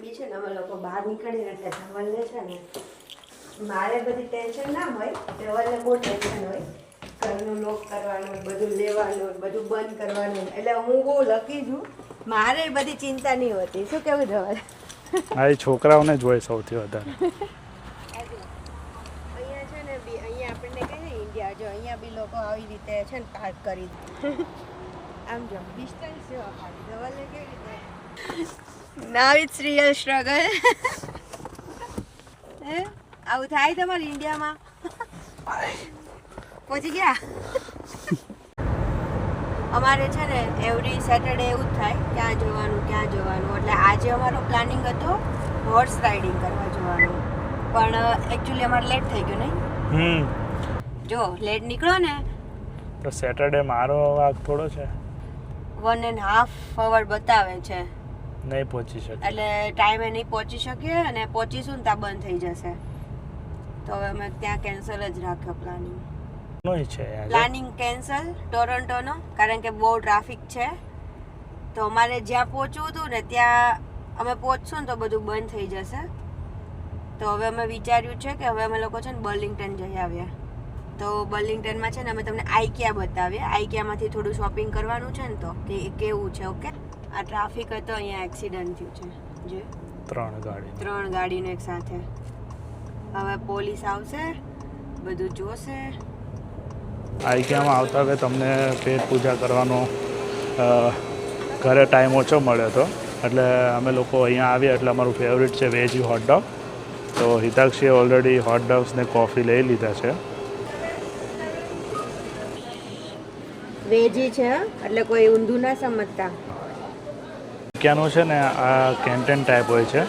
બી છે ને અમે લોકો બહાર નીકળીને એટલે ધવલને છે ને મારે બધી ટેન્શન ના હોય, ધવલને બહુ ટેન્શન હોય ઘરનું લોક કરવાનું, બધું લેવાનું, બધું બંધ કરવાનું. એટલે હું બહુ લકી છું, મારે બધી ચિંતા નહીં હોતી. શું કેવું ધવલ? હા, એ છોકરાઓને જ હોય સૌથી વધારે. અહીંયા છે ને બી અહીંયા આપણને કહે ને ઇન્ડિયા, જો અહીંયા બી લોકો આવી રીતે છે ને પાર્ક કરી દે. આમ જો ડિસ્ટન્સ જો ખાલી ધવલને કેવી રીતે નાવ ઇટ્સ રિયલ સ્ટ્રગલ. હે આવું થાય તમારે ઇન્ડિયામાં? પહોંચી ગયા? અમારે છે ને એવરી સેટરડે એવું જ થાય, ક્યાં જવાનું ક્યાં જવાનું. એટલે આજે અમારો પ્લાનિંગ હતો હોર્સ રાઇડિંગ કરવા જવાનું, પણ એકચ્યુઅલી અમારે લેટ થઈ ગયું. નહીં જો લેટ નીકળો ને તો સેટરડે મારો વાગ થોડો છે, 1.5 hour બતાવે છે, નહીં પહોંચી શકે. એટલે ટાઈમે નહીં પહોંચી શકીએ, અને પહોંચીશું ને ત્યાં બંધ થઈ જશે. તો હવે અમે ત્યાં કેન્સલ જ રાખ્યો પ્લાનિંગ. પ્લાનિંગ કેન્સલ ટોરન્ટોનો, કારણ કે બહુ ટ્રાફિક છે. તો અમારે જ્યાં પહોંચવું હતું ને ત્યાં અમે પહોંચશું ને તો બધું બંધ થઈ જશે. તો હવે અમે વિચાર્યું છે કે હવે અમે લોકો છે ને બર્લિંગ્ટન જઈ આવ્યા. તો બર્લિંગ્ટનમાં છે ને અમે તમને આઈકિયા બતાવીએ. આઈકિયામાંથી થોડું શોપિંગ કરવાનું છે ને, તો કે કેવું છે. ઓકે, આ ટ્રાફિક હતો, અહીંયા એક્સિડન્ટ થયું છે. જે 3 ગાડીનો એક સાથે. હવે પોલીસ આવશે, બધું જોશે. આઈકિયામાં આવતા હવે તમને પેટ પૂજા કરવાનો ઘરે ટાઈમ ઓછો મળ્યો હતો, એટલે અમે લોકો અહીંયા આવ્યા. એટલે અમારું ફેવરિટ છે વેજી હોટડોગ. તો હિતાક્ષીએ ઓલરેડી હોટડોગ્સ ને કોફી લઈ લીધા છે. વેજી છે એટલે કોઈ ઊંધું ના સમજતા. આઈકિયાનો છે ને આ કેન્ટીન ટાઈપ હોય છે.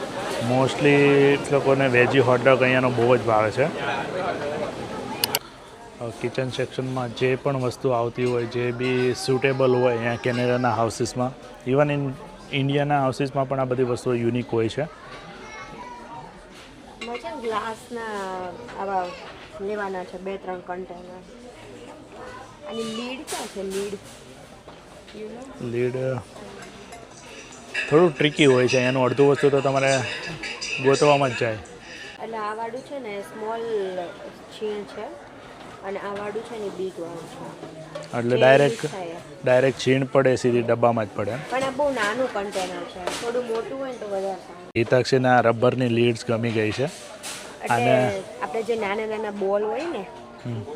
મોસ્ટલી લોકોને વેજી હોટડોગ અહીંયાનો બહુ જ ભાવે છે. કિચન સેક્શનમાં જે પણ વસ્તુ આવતી હોય, જે બી સુટેબલ હોય અહીંયા કેનેડાના હાઉસીસમાં, ઇવન ઇન્ડિયાના હાઉસીસમાં પણ આ બધી વસ્તુઓ યુનિક હોય છે. ગ્લાસના આવા લેવાના છે 2-3 કન્ટેનર. અને લીડ ક્યાં છે? લીડ થોડું ટ્રિકી હોય છે. એનું અડધું વસ્તુ તો તમારે ગોતવામાં જ જાય. એટલે આ વાળું છે ને સ્મોલ છીણ છે, અને આ વાળું છે ને બિગ વાળું છે. એટલે ડાયરેક્ટ છીણ પડે, સીધી ડબ્બામાં જ પડે. પણ આ બહુ નાનું કન્ટેનર છે, થોડું મોટું હોય ને તો વધારે સારું. હિતાક્ષીને આ રબરની લીડ્સ ગમી ગઈ છે. અને આપણે જે નાના બોલ હોય ને,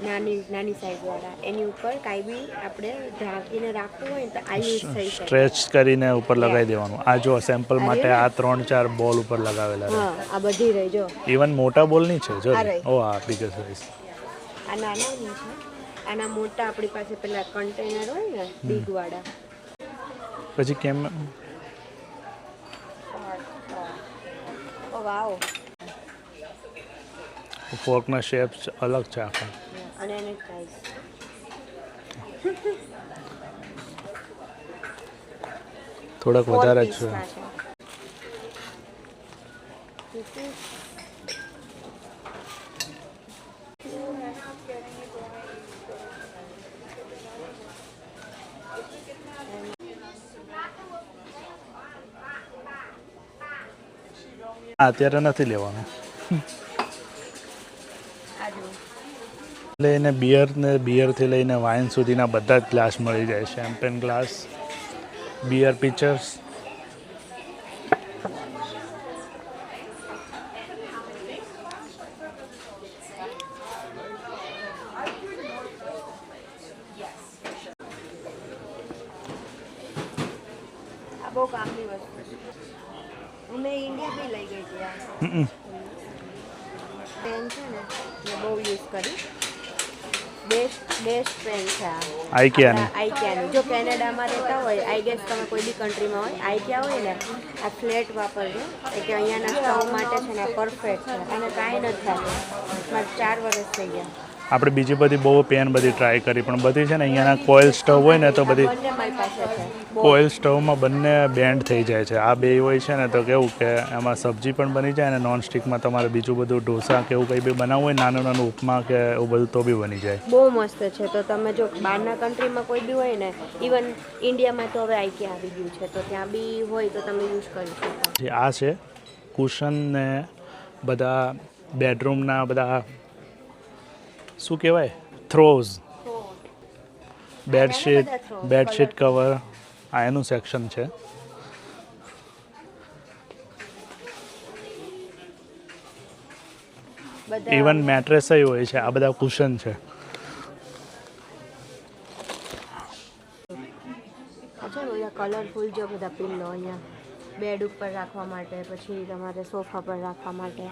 નાની સાઈઝ વાળા, એની ઉપર કાંઈ બી આપણે ઢાંકીને રાખવું હોય ને તો આ યુઝ થઈ શકે. સ્ટ્રેચ કરીને ઉપર લગાવી દેવાનું. આ જો સેમ્પલ માટે આ 3-4 બોલ ઉપર લગાવેલા છે. આ બધી રહી જો. ઇવન મોટા બોલની છે જો. ઓ આ બિગર સાઈઝ. આ નાના છે, આના મોટા આપણી પાસે પેલા કન્ટેનર હોય ને બિગ વાળા. પછી કેમ? ઓ વાવ. ફોર્કના શેપ્સ અલગ છે આખા. અને એની સાઈઝ થોડાક વધારે જ છે. અત્યારે નથી લેવાનું. એટલે એને બિયરથી લઈને વાઇન સુધીના બધા જ ગ્લાસ મળી જાય. શેમ્પેન ગ્લાસ, બિયર પિચર્સ. આ બહુ કામની વસ્તુ છે. અમે ઇન્ડિયા બી લઈ ગઈ હતી. પેન છે ને મેં બહુ યુઝ કરી. બેસ્ટ પેન છે આઈકિયાની. જો કેનેડામાં રહેતા હોય, આઈ ગેસ તમે કોઈ બી કન્ટ્રીમાં હોય, આઈકિયા હોય ને આ ફ્લેટ વાપરજો. કે અહીંયાના સ્ટવ માટે છે ને પરફેક્ટ છે, અને કાંઈ નથી થતું. મારે 4 વર્ષ થઈ ગયા. આપણે બીજી બધી બહુ પેન બધી ટ્રાય કરી, પણ બધી છે ને અહીંયાના કોઇલ સ્ટવ હોય ને તો બધી કોઇલ સ્ટવમાં બંને બેન્ડ થઈ જાય છે. આ બે હોય છે ને તો કેવું કે એમાં સબ્જી પણ બની જાય, અને નોનસ્ટિકમાં તમારે બીજું બધું ઢોસા કે એવું કંઈ બી બનાવવું હોય, નાનું ઉપમા કે એવું બધું તો બી બની જાય. બહુ મસ્ત છે. તો તમે જો બહારના કન્ટ્રીમાં કોઈ બી હોય ને, ઇવન ઇન્ડિયામાં તો હવે આઈકિયા આવી ગયું છે, તો ત્યાં બી હોય તો તમે યુઝ કરી શકો. આ છે કુશન ને બધા બેડરૂમના બધા શું કહેવાય થ્રોઝ, બેડશીટ કવર, આ એનું સેક્શન છે. ઇવન મેટ્રેસ હોય છે. આ બધા કુશન છે. કલરફુલ જો બધા પિલ્લો અહીંયા બેડ ઉપર રાખવા માટે, પછી તમારે સોફા પર રાખવા માટે.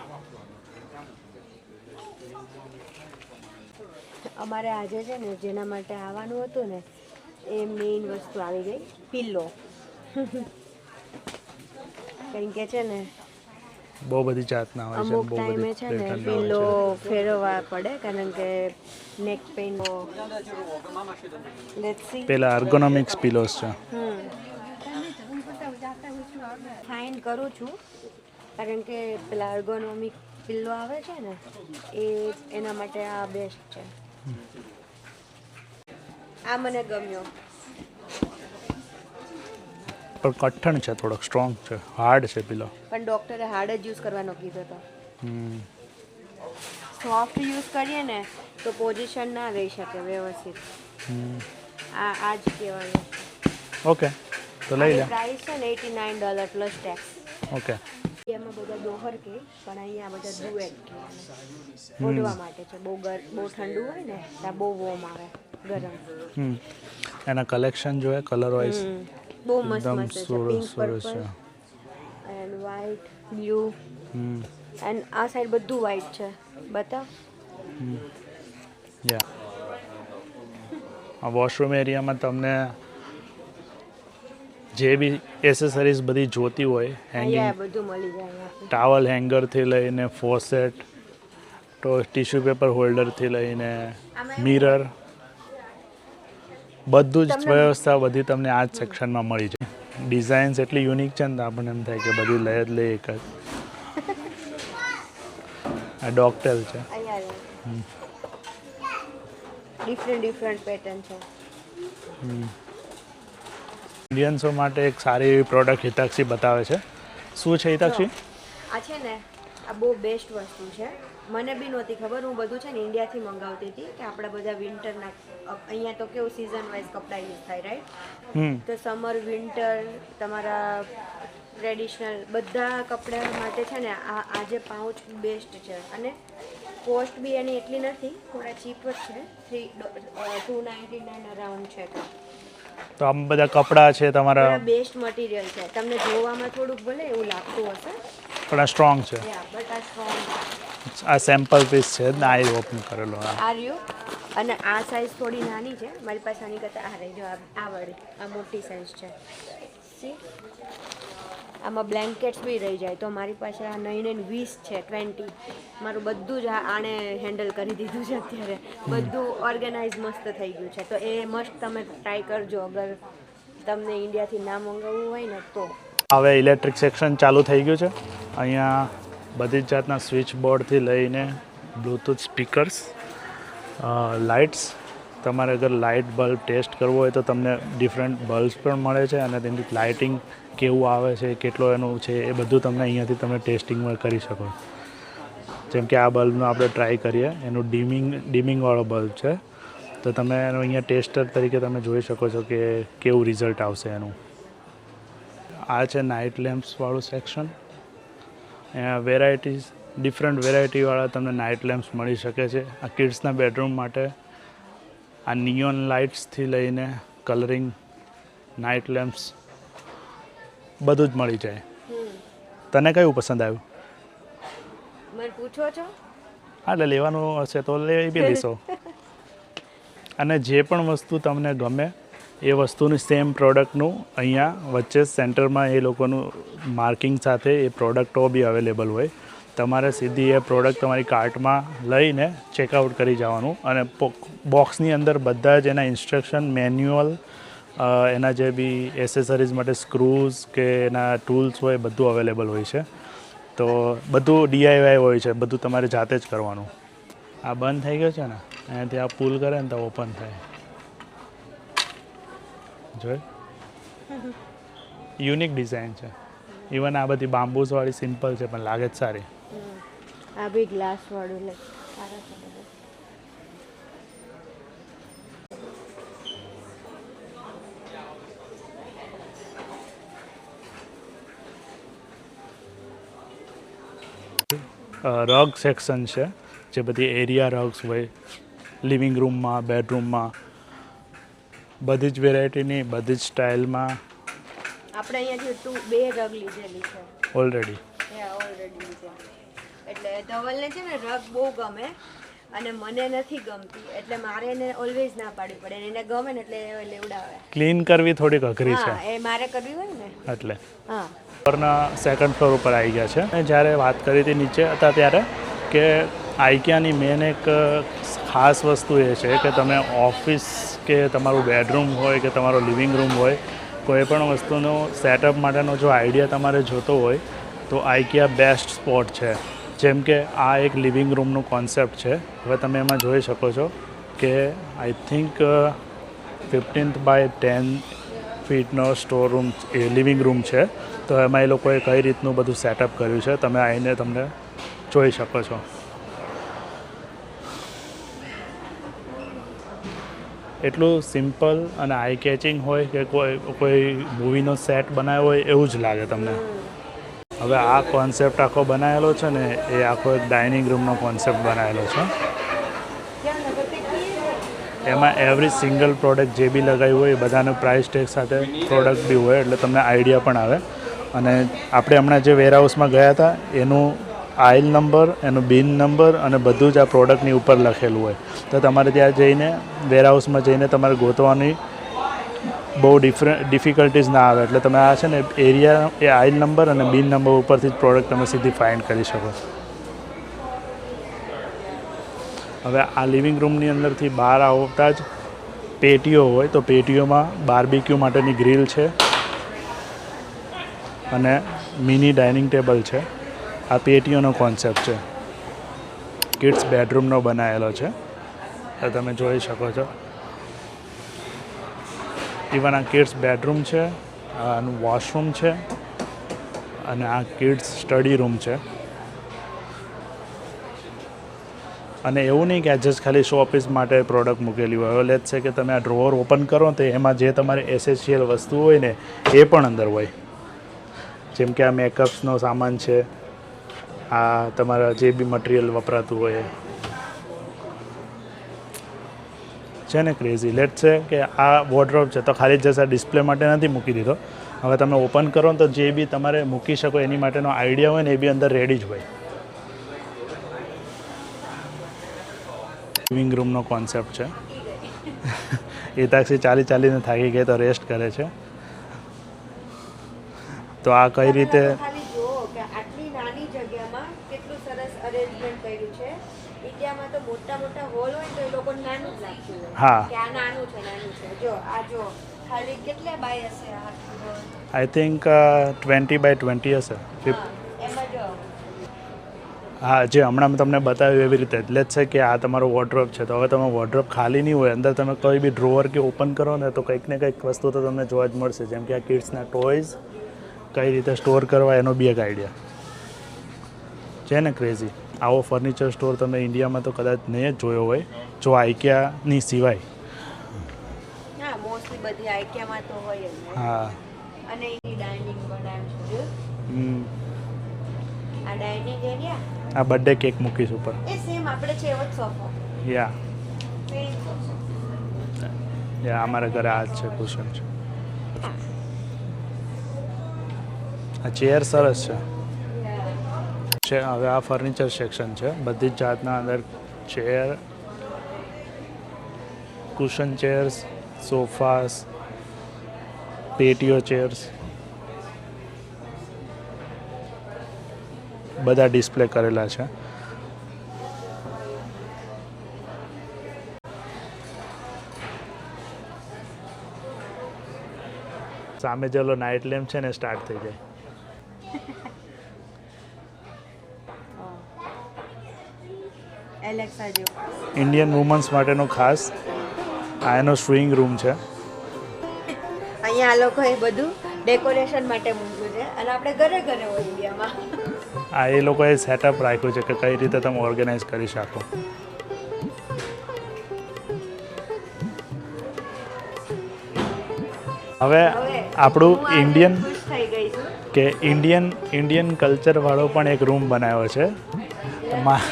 અમારે આજે છે ને જેના માટે આવવાનું હતું ને એ મેઇન વસ્તુ આવી ગઈ, પિલ્લો. કારણ કે છે ને બહુ બધી જાતના હોય છે, અમુક ટાઈમે છે ને પિલ્લો ફેરવવા પડે કારણ કે નેક પેઇન. લેટ્સ સી, પેલા એર્ગોનોમિક્સ પિલોસ છે. ફાઇન કરું છું કારણ કે પેલા એર્ગોનોમિક પિલ્લો આવે છે ને એ એના માટે આ બેસ્ટ છે. આ મને ગમ્યો, પણ કઠણ છે, થોડોક સ્ટ્રોંગ છે, હાર્ડ છે પિલો. પણ ડોક્ટરે હાર્ડ જ યુઝ કરવાનો કીધો હતો. સોફ્ટ યુઝ કરીએ ને તો પોઝિશન ના રહી શકે વ્યવસ્થિત. આ જ કહેવાય. ઓકે, તો લઈ લે. પ્રાઇસ છે ને $89 પ્લસ ટેક્સ. ઓકે. એમાં બધા દોહર કે પણ અહીંયા બધા ડુએટ કે ઓઢવા માટે છે. બહુ ઠંડુ હોય ને ત્યાં બહુ વોર્મ આવે, ગરમ. એના કલેક્શન જોઈએ કલર વાઇઝ બહુ મસ્ત મસ્ત છે. Pink, purple and white, blue and આ સાઈડ બધું વ્હાઇટ છે. બતાવ. યા આ વોશરૂમ એરિયામાં તમને જે બી એસેસરીઝ બધી જોતી હોય, હેંગિંગ બધું મળી જાય. ટાવલ હેંગરથી લઈને ફોસેટ, તો ટિશ્યુ પેપર હોલ્ડરથી લઈને મિરર, બધું જ વ્યવસ્થા બધી તમને આ જ સેક્શનમાં મળી જાય. ડિઝાઇન્સ એટલી યુનિક છે ને આપણને એમ થાય કે બધી લઈ જ લઈએ એક જ. આ ડોગટેલ છે. ડિફરન્ટ પેટર્ન છે. ઇન્ડિયન્સો માટે એક સારી એવી પ્રોડક્ટ હિતાક્ષી બતાવે છે. શું છે હિતાક્ષી? આ છે ને આ બહુ બેસ્ટ વસ્તુ છે. મને બી નહોતી ખબર. હું બધું છે ને ઇન્ડિયાથી મંગાવતી હતી કે આપણા બધા વિન્ટરના અહીંયા તો કેવું સિઝન વાઇઝ કપડાં યુઝ થાય, રાઈટ? તો સમર, વિન્ટર, તમારા ટ્રેડિશનલ બધા કપડાં માટે છે ને આ જે પાઉચ બેસ્ટ છે. અને કોસ્ટ બી એની એટલી નથી, થોડા ચીપ જ છે. $299 અરાઉન્ડ છે. તો આમ બધા કપડાં છે તમારા, બેસ્ટ મટીરિયલ છે. તમને જોવામાં થોડુંક ભલે એવું લાગતું હશે પણ આ સ્ટ્રોંગ છે. બટ આ સ્ટ્રોંગ છે. આ સેમ્પલ પીસ છે ને, આ ઓપન કરેલો. આ રહ્યો. અને આ સાઈઝ થોડી નાની છે મારી પાસે. આની કરતાં આ રહી જો આ વાળી આ મોટી સાઈઝ છે. સી, આમાં બ્લેન્કેટ્સ બી રહી જાય. તો મારી પાસે આ 9 છે, 20. મારું બધું જ આણે હેન્ડલ કરી દીધું છે અત્યારે. બધું ઓર્ગેનાઇઝ મસ્ત થઈ ગયું છે. તો એ મસ્ત તમે ટ્રાય કરજો અગર તમને ઇન્ડિયાથી ના મંગાવવું હોય ને તો. હવે ઇલેક્ટ્રિક સેક્શન ચાલુ થઈ ગયું છે. અહીંયા બધી જ જાતના સ્વિચ બોર્ડથી લઈને બ્લૂટૂથ સ્પીકર્સ, લાઇટ્સ. તમારે અગર લાઇટ બલ્બ ટેસ્ટ કરવો હોય તો તમને ડિફરન્ટ બલ્બ્સ પણ મળે છે અને તેની લાઇટિંગ કેવું આવે છે, કેટલો એનું છે, એ બધું તમને અહીંયાથી તમે ટેસ્ટિંગમાં કરી શકો. જેમ કે આ બલ્બનો આપણે ટ્રાય કરીએ. એનું ડીમિંગવાળો બલ્બ છે. તો તમે એનો અહીંયા ટેસ્ટર તરીકે તમે જોઈ શકો છો કે કેવું રિઝલ્ટ આવશે એનું. આ છે નાઇટ લેમ્પ્સવાળું સેક્શન. વેરાયટીઝ, ડિફરન્ટ વેરાયટીવાળા તમને નાઇટ લેમ્પ્સ મળી શકે છે. આ કિડ્સના બેડરૂમ માટે આ નિયોન લાઇટ્સથી લઈને કલરિંગ નાઇટ લેમ્પ્સ બધું જ મળી જાય. તને કયું પસંદ આવ્યું? મને પૂછો છો? હા, એટલે લેવાનું હશે તો લઈ બી લેશો. અને જે પણ વસ્તુ તમને ગમે એ વસ્તુની સેમ પ્રોડક્ટનું અહીંયા વચ્ચે સેન્ટરમાં એ લોકોનું માર્કિંગ સાથે એ પ્રોડક્ટો બી અવેલેબલ હોય. તમારે સીધી એ પ્રોડક્ટ તમારી કાર્ટમાં લઈને ચેકઆઉટ કરી જવાનું. અને બોક્સની અંદર બધા જ એના ઇન્સ્ટ્રક્શન, મેન્યુઅલ, એના જે બી એસેસરીઝ માટે સ્ક્રૂઝ કે એના ટૂલ્સ હોય બધું અવેલેબલ હોય છે. તો બધું DIY હોય છે, બધું તમારે જાતે જ કરવાનું. આ બંધ થઈ ગયો છે ને, અહીંયાથી આ પુલ કરે ને તો ઓપન થાય. જોઈ, યુનિક ડિઝાઇન છે. ઇવન આ બધી બામ્બુસ વાળી સિમ્પલ છે પણ લાગે જ સારી. આ બી ગ્લાસ વાળું લે સારા છે બધા. રગ સેક્શન છે, જે બધી એરિયા રગ્સ હોય લિવિંગ રૂમમાં, બેડરૂમમાં, બધી જ વેરાયટીની, બધી જ સ્ટાઇલમાં. આપણે અહીંયાથી 2 રગ લીધેલી છે ઓલરેડી. ઓલરેડી લીધા. એટલે ધવલને છે ને રગ બહુ ગમે અને મને નથી ગમતી, એટલે મારે એને ઓલવેઝ ના પાડવી પડે. એને ગમે ને એટલે એ લેવડાવે. ક્લીન કરવી થોડીક અઘરી છે. એ મારે કરવી હોય ને એટલે. હા. ઉપરના સેકન્ડ ફ્લોર ઉપર આવી ગયા છે. અને જ્યારે વાત કરી હતી નીચે હતા ત્યારે કે આઈકિયાની મેન એક ખાસ વસ્તુ એ છે કે તમે ઓફિસ કે તમારું બેડરૂમ હોય કે તમારો લિવિંગ રૂમ હોય, કોઈ પણ વસ્તુનો સેટઅપ માટેનો જો આઈડિયા તમારે જોતો હોય તો આઈકિયા બેસ્ટ સ્પોટ છે. જેમ કે આ એક લિવિંગ રૂમનું કોન્સેપ્ટ છે. હવે તમે એમાં જોઈ શકો છો કે આઈ થિંક 15x10 ફીટનો સ્ટોર રૂમ એ લિવિંગ રૂમ છે. તો એમાં એ લોકોએ કઈ રીતનું બધું સેટઅપ કર્યું છે તમે આવીને તમને જોઈ શકો છો. એટલું સિમ્પલ અને આઈ કેચિંગ હોય કે કોઈ મૂવીનો સેટ બનાવ્યો હોય એવું જ લાગે તમને. હવે આ કોન્સેપ્ટ આખો બનાવેલો છે ને એ આખો એક ડાઇનિંગ રૂમનો કોન્સેપ્ટ બનાવેલો છે. એમાં એવરી સિંગલ પ્રોડક્ટ જે બી લગાવ્યું હોય એ બધાનું પ્રાઇસ ટેગ સાથે પ્રોડક્ટ બી હોય, એટલે તમને આઈડિયા પણ આવે. અને આપણે હમણાં જે વેરહાઉસમાં ગયા હતા એનું આઇલ નંબર, એનું બિન નંબર અને બધું જ આ પ્રોડક્ટની ઉપર લખેલું હોય. તો તમારે ત્યાં જઈને વેરહાઉસમાં જઈને તમારે ગોતવાની બહુ ડિફિકલ્ટીઝ ના આવે. એટલે તમે આ છે ને એરિયા એ આઇલ નંબર અને બિન નંબર ઉપરથી જ પ્રોડક્ટ તમે સીધી ફાઇન્ડ કરી શકો. હવે આ લિવિંગ રૂમની અંદરથી બહાર આવતા જ પેટીઓ હોય, તો પેટીઓમાં બાર્બીક્યુ માટેની ગ્રીલ છે અને મિની ડાઇનિંગ ટેબલ છે. આ પેટીઓનો કોન્સેપ્ટ છે, કિડ્સ બેડરૂમનો બનાવેલો છે. તો તમે જોઈ શકો છો. ઇવન આ કિડ્સ બેડરૂમ છે, આનું વોશરૂમ છે અને આ કિડ્સ સ્ટડી રૂમ છે. અને એવું નહીં કે આ જસ્ટ ખાલી શો ઓફિસ માટે પ્રોડક્ટ મૂકેલી હોય. હવે લેટ્સ સે કે તમે આ ડ્રોવર ઓપન કરો તો એમાં જે તમારે એસેન્શિયલ વસ્તુ હોય ને એ પણ અંદર હોય. જેમ કે આ મેકઅપ્સનો સામાન છે, આ તમારા જે બી મટીરિયલ વપરાતું હોય છે ને ક્રેઝી. લેટ્સ સે કે આ વોર્ડરોબ છે તો ખાલી જસ્ટ આ ડિસ્પ્લે માટે નથી મૂકી દીધો. હવે તમે ઓપન કરો તો જે બી તમારે મૂકી શકો એની માટેનો આઈડિયા હોય ને એ બી અંદર રેડી જ હોય. લિવિંગ રૂમનો કોન્સેપ્ટ છે. એ તાક્ષી ચાલીને થાકી ગઈ તો રેસ્ટ કરે છે. તો આ કઈ રીતે આટલી નાની જગ્યામાં કેટલું સરસ અરેન્જમેન્ટ કર્યું છે. ઇન્ડિયામાં તો મોટા હોલ હોય તો એ લોકોને નાનું જ લાગતું હોય. હા, કે આ નાનું છે. જો આ જો ખાલી કેટલા બાય હશે આ? આઈ થિંક 20x20 હશે. એમાં જો હા, જે હમણાં મેં તમને બતાવ્યું એવી રીતે એટલે જ છે કે આ તમારો વોર્ડરોબ છે. તો હવે તમે વોર્ડરોબ ખાલી નહીં હોય, અંદર તમે કોઈ બી ડ્રોવર કે ઓપન કરો ને તો કંઈક ને કંઈક વસ્તુ તો તમને જોવા જ મળશે. જેમ કે આ કિડ્સના ટોયઝ કઈ રીતે સ્ટોર કરવા એનો બી એક આઈડિયા છે ને ક્રેઝી. આવો ફર્નિચર સ્ટોર તમે ઇન્ડિયામાં તો કદાચ નહીં જ જોયો હોય જો આઈકિયાની સિવાય. હા, મોસ્ટલી બધી આઈકિયામાં તો હોય જ. હા, અને એની ડાઇનિંગ બનાવ્યું છે. આ ડાઇનિંગ એરિયા, આ બર્થડે કેક મૂકીશ ઉપર. એ સેમ આપણે છે એવો જ સોફો. યા અમારા ઘરે આ જ છે, કુશન છે. આ ચેર સરસ છે. હવે આ ફર્નિચર સેક્શન છે. બધી જ જાતના અંદર ચેર, કુશન ચેર્સ, સોફાસ, પેટીઓ ચેર્સ બધા ડિસ્પ્લે કરેલા છે. સામે જેલો નાઇટ લેમ્પ છે ને સ્ટાર્ટ થઈ જાય. એલેક્સા જેવો ઇન્ડિયન વુમન્સ માટેનો ખાસ આ એનો સ્વિંગ રૂમ છે. અહીંયા આ લોકોએ બધું ડેકોરેશન માટે મૂક્યું છે અને આપણે ઘરે ઘરે હોય ઇન્ડિયામાં. આ એ લોકોએ સેટઅપ રાખ્યું છે કે કઈ રીતે તમે ઓર્ગેનાઇઝ કરી શકો. હવે આપણું ઇન્ડિયન ખુશ થઈ ગઈ છું. કે ઇન્ડિયન કલ્ચર વાળો પણ એક રૂમ બનાવ્યો છે. લક્ષ્મીમાં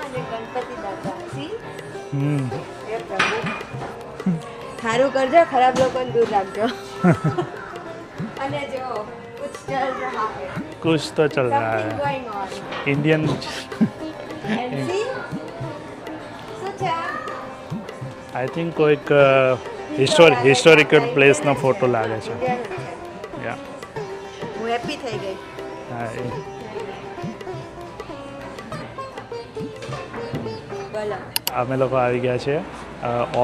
અને ગણપતિ દાદા. સી? એ પ્રભુ. સારું કરજો, ખરાબ લોકોને દૂર રાખજો. અને જો कुछ चल रहा है, कुछ तो चल रहा something है going on. Indian And see? શું છે આ? आई थिंक कोઈક હિસ્ટોરિકલ પ્લેસનો ફોટો લાગે છે. ઇન્ડિયાનો છે. યા હું હેપી થઈ ગઈ. હા બોલો. અમે લોકો આવી ગયા છે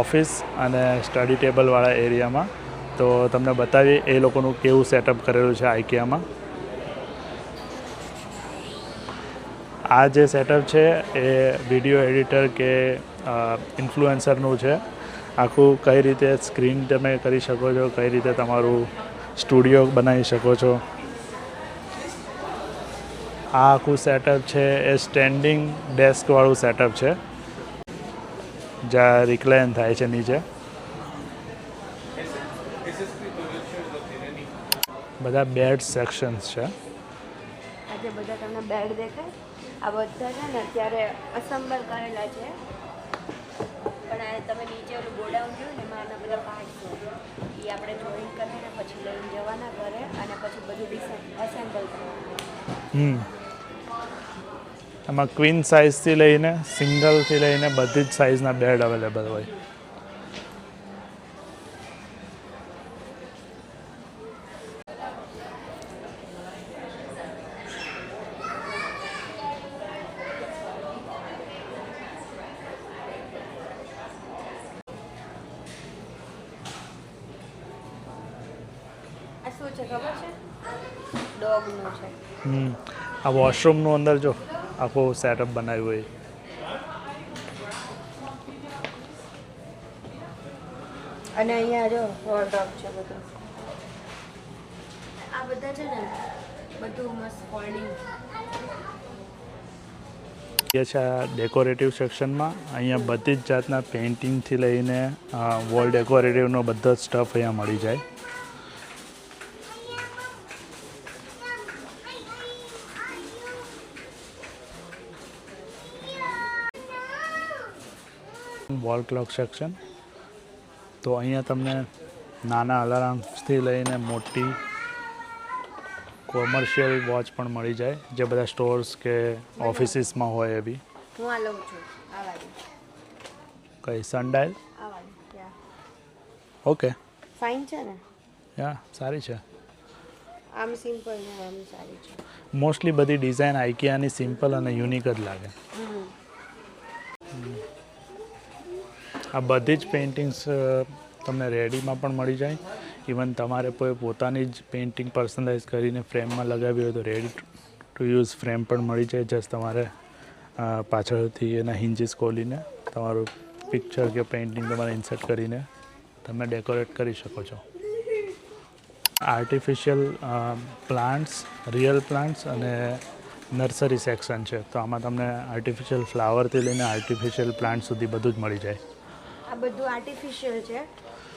ઓફિસ અને સ્ટડી ટેબલવાળા એરિયામાં. તો તમને બતાવીએ એ લોકોનું કેવું સેટઅપ કરેલું છે આઈકિયામાં. આ જે સેટઅપ છે એ વિડીયો એડિટર કે ઇન્ફ્લુએન્સરનું છે. આખું કઈ રીતે સ્ક્રીન તમે કરી શકો છો, કઈ રીતે તમારું સ્ટુડિયો બનાવી શકો છો. આ આખું સેટઅપ છે એ સ્ટેન્ડિંગ ડેસ્કવાળું સેટઅપ છે જ્યાં રિક્લાઇન થાય છે નીચે. બધા બેડ સેક્શન્સ છે. આજે બધા તમને બેડ દેખાય? આ બધા છે ને અત્યારે અસેમ્બલ કરેલા છે, પણ આ તમે નીચે ઓલું ગોડાઉન જોયું ને એમાં આના બધા પાર્ટ છે, એ આપણે જોઈન કરીને પછી લઈને જવાના ઘરે અને પછી બધું અસેમ્બલ કરવાનું. એમાં ક્વીન સાઇઝથી લઈને સિંગલથી લઈને બધી જ સાઇઝના બેડ અવેલેબલ હોય. આ શું છે ખબર છે? ડોગનું છે. આ વોશરૂમનું અંદર જો આખું સેટઅપ બનાવ્યું હોય. અને અહીંયા જો વોર્ડરોબ છે બધું. આ બધા છે ને બધું મસ્ત ફોલ્ડિંગ. એ છે આ ડેકોરેટિવ સેક્શનમાં. અહીંયા બધી જ જાતના પેઇન્ટિંગથી લઈને વોલ ડેકોરેટિવનો બધો જ સ્ટફ અહીંયા મળી જાય. Wall clock section. તો અહીંયા તમને નાના અલાર્મ્સથી લઈને મોટી કોમર્શિયલ વોચ પણ મળી જાય, જે બધા સ્ટોર્સ કે ઓફિસીસમાં હોય એવી. હું આ લઉં છું આ વાળી. કઈ સનડાયલ? આ વાળી યા ઓકે ફાઇન છે ને? યા સારી છે. આમ સિમ્પલ ને આમ સારી છે. મોસ્ટલી બધી ડિઝાઇન આઈકિયાની સિમ્પલ અને યુનિક જ લાગે. આ બધી જ પેઇન્ટિંગ્સ તમને રેડીમાં પણ મળી જાય. ઇવન તમારે પોતાની જ પેઇન્ટિંગ પર્સનલાઇઝ કરીને ફ્રેમમાં લગાવી હોય તો રેડી ટુ યુઝ ફ્રેમ પણ મળી જાય. જસ્ટ તમારે પાછળથી એના હિન્જીસ ખોલીને તમારું પિક્ચર કે પેઇન્ટિંગ તમારે ઇન્સર્ટ કરીને તમે ડેકોરેટ કરી શકો છો. આર્ટિફિશિયલ પ્લાન્ટ્સ, રિયલ પ્લાન્ટ્સ અને નર્સરી સેક્શન છે. તો આમાં તમને આર્ટિફિશિયલ ફ્લાવરથી લઈને આર્ટિફિશિયલ પ્લાન્ટ સુધી બધું જ મળી જાય. આ બધું આર્ટિફિશિયલ છે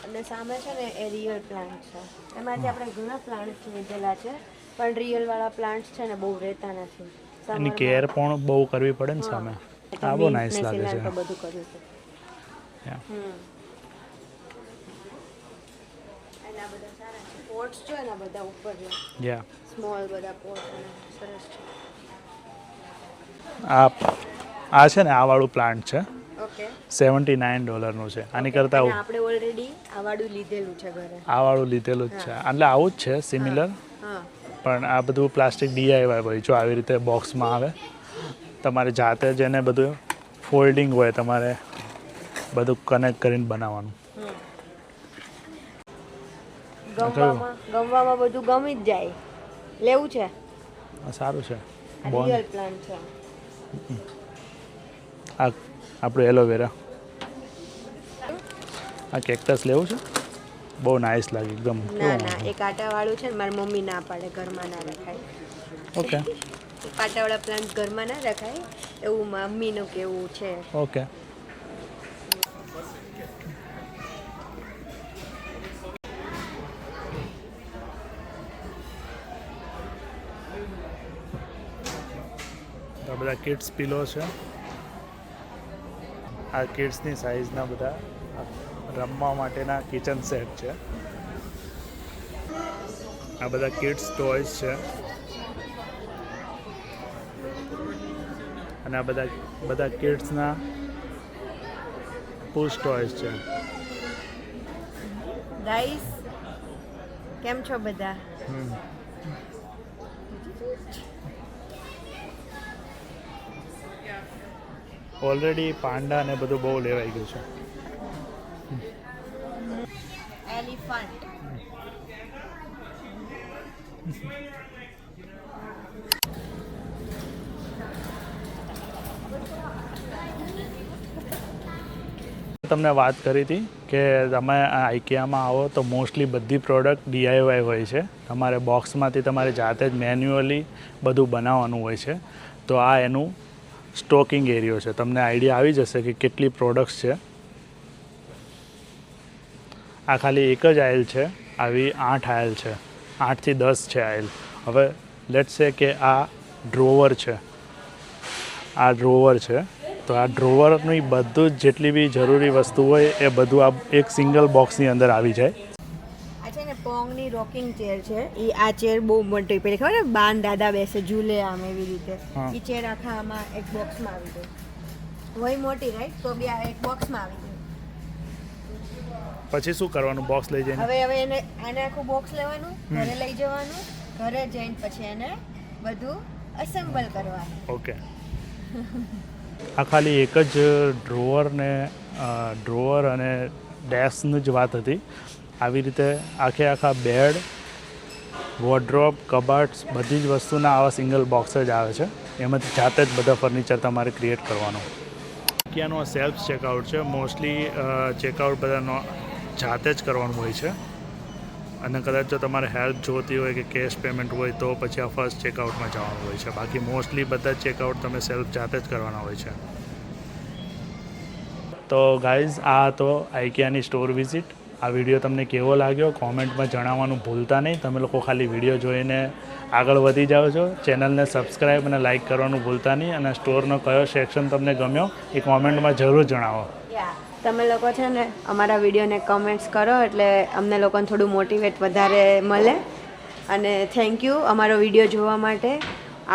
અને સામે છે ને એ રિયલ પ્લાન્ટ છે. એમાંથી આપણે ઘણા પ્લાન્ટ્સ લીધેલા છે, પણ રિયલવાળા પ્લાન્ટ્સ છે ને બહુ રહેતા નથી. એની કેર પણ બહુ કરવી પડે ને સામે. આ બહુ નાઇસ લાગે છે. બધું કર્યું છે. એના બધા સારા છે. પોટ્સ જો એના બધા ઉપર જો યા સ્મોલ બધા પોટ સરસ છે. આ છે ને આ વાળું પ્લાન્ટ છે. ઓકે $79 છે. આની કરતાં આપણે ઓલરેડી આ વાળું લીધેલું છે ઘરે. આ વાળું લીધેલું જ છે. એટલે આવું જ છે સિમિલર, હા પણ આ બધું પ્લાસ્ટિક DIY હોય. જો આવી રીતે બોક્સમાં આવે, તમારે જાતે જ એને બધું ફોલ્ડિંગ હોય, તમારે બધું કનેક્ટ કરીને બનાવવાનું. ગમવામાં બધું ગમી જ જાય. લેવું છે? સારું છે. રિયલ પ્લાન્ટ છે. આ આપણું એલોવેરા. આ કેક્ટસ લેવું છે? બહુ નાઇસ લાગે એકદમ. ના ના એ કાંટાવાળું છે ને મારી મમ્મી ના પાડે, ઘરમાં ના રખાય. ઓકે કાંટાવાળા પ્લાન્ટ ઘરમાં ના રખાય એવું મમ્મીનું કેવું છે. ઓકે. આ બધા કિડ્સ પિલો છે. આ કિડ્સની સાઇઝના બધા રમવા માટેના કિચન સેટ છે. આ બધા કિડ્સ ટોયસ છે અને આ બધા કિડ્સના પુશ ટોયસ છે. ગાઈસ કેમ છો બધા? ઓલરેડી પાંડા ને બધું બહુ લેવાઈ ગયું છે. એલિફન્ટ. તમને વાત કરી હતી કે તમે આઈકિયામાં આવો તો મોસ્ટલી બધી પ્રોડક્ટ DIY હોય છે. તમારે બોક્સમાંથી તમારે જાતે જ મેન્યુઅલી બધું બનાવવાનું હોય છે. તો આ એનું સ્ટોકિંગ એરિયો છે. તમને આઈડિયા આવી જશે કે કેટલી પ્રોડક્ટ્સ છે. આ ખાલી એક જ આયલ છે. આવી 8 આયલ છે. 8 થી 10 છે આયલ. હવે લેટ્સ સે કે આ ડ્રોવર છે. આ ડ્રોવર છે. તો આ ડ્રોવરની બધું જ જેટલી બી જરૂરી વસ્તુ હોય એ બધું આ એક સિંગલ બોક્સની અંદર આવી જાય. આ છે ને પોંગની રોકિંગ ચેર છે. આ ચેર બહુ મોટી પેલી ખબર ને બાન દાદા બેસે ઝૂલે આમ એવી રીતે. એ ચેર આખા આમાં એક બોક્સમાં આવી ગઈ. વહી મોટી રાઈટ તો બી આ એક બોક્સમાં આવી ગઈ. પછી શું કરવાનું? બોક્સ લઈ જઈને હવે એને આને આખું બોક્સ લેવાનું, ઘરે લઈ જવાનું, ઘરે જઈને પછી એને બધું અસેમ્બલ કરવાનું. ઓકે. આ ખાલી એક જ ડ્રોવર અને ડેસ્કની જ વાત હતી. આવી રીતે આખા બેડ, વોર્ડરોબ, કબાટ્સ બધી જ વસ્તુના આવા સિંગલ બોક્સ જ આવે છે. એમાંથી જાતે જ બધા ફર્નિચર તમારે ક્રિએટ કરવાનું. IKEAનું આ સેલ્ફ ચેકઆઉટ છે. મોસ્ટલી ચેકઆઉટ બધાનો જાતે જ કરવાનું હોય છે. અને કદાચ જો તમારે હેલ્પ જોતી હોય કે કેશ પેમેન્ટ હોય તો પછી આ ફર્સ્ટ ચેકઆઉટમાં જવાનું હોય છે. બાકી મોસ્ટલી બધા જ ચેકઆઉટ તમે સેલ્ફ જાતે જ કરવાના હોય છે. તો ગાઈઝ આ તો આઈકિયાની સ્ટોર વિઝિટ. આ વિડીયો તમને કેવો લાગ્યો કોમેન્ટમાં જણાવવાનું ભૂલતા નહીં. તમે લોકો ખાલી વિડીયો જોઈને આગળ વધી જાઓ છો. ચેનલને સબસ્ક્રાઈબ અને લાઇક કરવાનું ભૂલતા નહીં. અને સ્ટોરનો કયો સેક્શન તમને ગમ્યો એ કોમેન્ટમાં જરૂર જણાવો. તમે લોકો છે ને અમારા વિડીયોને કમેન્ટ્સ કરો એટલે અમને લોકોને થોડું મોટિવેટ વધારે મળે. અને થેન્ક યુ અમારો વિડીયો જોવા માટે.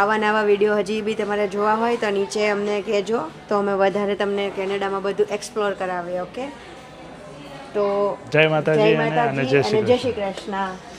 આવા નવા વિડીયો હજી બી તમારે જોવા હોય તો નીચે અમને કહેજો તો અમે વધારે તમને કેનેડામાં બધું એક્સપ્લોર કરાવીએ. ઓકે તો જય માતાજી અને જય શ્રી કૃષ્ણ.